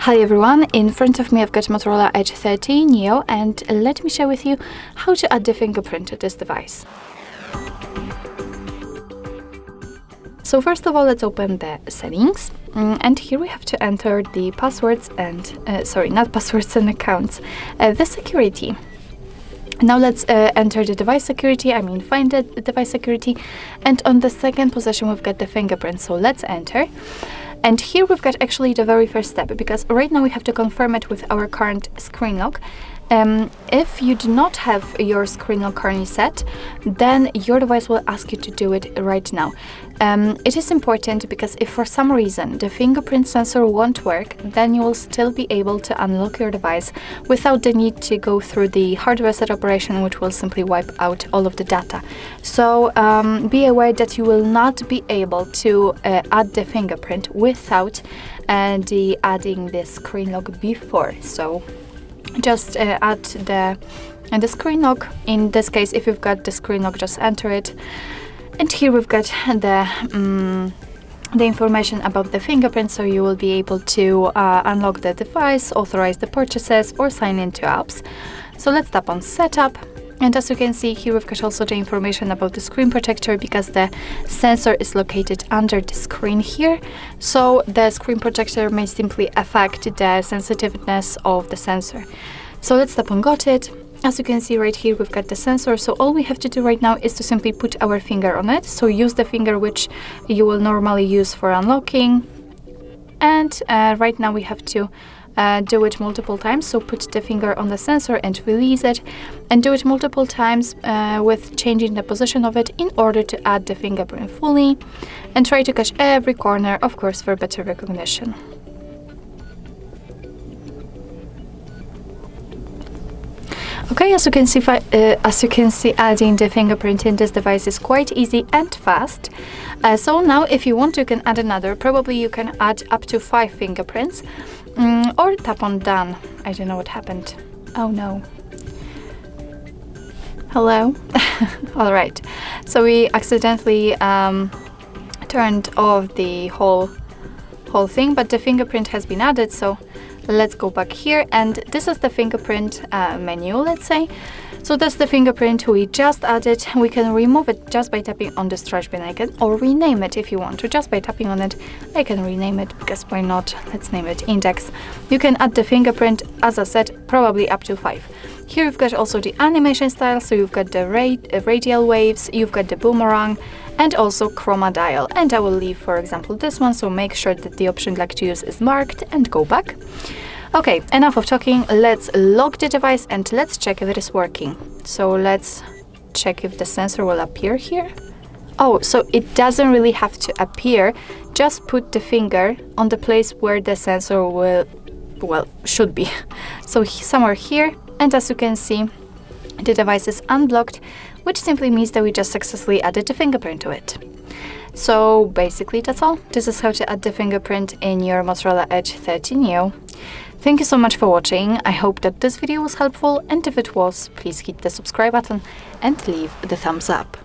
Hi everyone, in front of me I've got Motorola Edge 30 Neo, and let me share with you how to add the fingerprint to this device. So first of all, let's open the settings, and here we have to enter the passwords and, not passwords and accounts, the security. Now let's enter the device security, find the device security, and on the second position we've got the fingerprint, so let's enter. And here we've got actually the very first step, because right now we have to confirm it with our current screen lock. If you do not have your screen lock currently set, then your device will ask you to do it right now. It is important because if for some reason the fingerprint sensor won't work, then you will still be able to unlock your device without the need to go through the hard reset operation, which will simply wipe out all of the data. So be aware that you will not be able to add the fingerprint without adding the screen lock before. So just add the screen lock. In this case, if you've got the screen lock, just enter it. And here we've got the information about the fingerprint, so you will be able to unlock the device, authorize the purchases, or sign into apps. So let's tap on Setup. And as you can see, here we've got also the information about the screen protector, because the sensor is located under the screen here. So the screen protector may simply affect the sensitiveness of the sensor. So let's tap on Got It. As you can see right here, we've got the sensor. So all we have to do right now is to simply put our finger on it. So use the finger which you will normally use for unlocking. And right now we have to do it multiple times. So put the finger on the sensor and release it, and do it multiple times with changing the position of it in order to add the fingerprint fully, and try to catch every corner, of course, for better recognition. Okay, as you can see, adding the fingerprint in this device is quite easy and fast. So now, if you want, you can add another. Probably you can add up to 5 fingerprints, or tap on Done. I don't know what happened. Oh no. Hello. All right. So we accidentally turned off the whole thing, but the fingerprint has been added. So let's go back here, and this is the fingerprint menu, let's say. So that's the fingerprint we just added. We can remove it just by tapping on this trash bin icon, or rename it if you want to. Just by tapping on it, I can rename it, because why not? Let's name it Index. You can add the fingerprint, as I said, probably up to 5. Here you've got also the animation style, so you've got the radial waves, you've got the boomerang, and also chroma dial. And I will leave, for example, this one, so make sure that the option you'd like to use is marked, and go back. Okay, enough of talking, let's lock the device and let's check if it is working. So let's check if the sensor will appear here. Oh, so it doesn't really have to appear, just put the finger on the place where the sensor should be. So somewhere here, and as you can see, the device is unblocked, which simply means that we just successfully added the fingerprint to it. So basically that's all. This is how to add the fingerprint in your Motorola Edge 30 Neo. Thank you so much for watching. I hope that this video was helpful, and if it was, please hit the subscribe button and leave the thumbs up.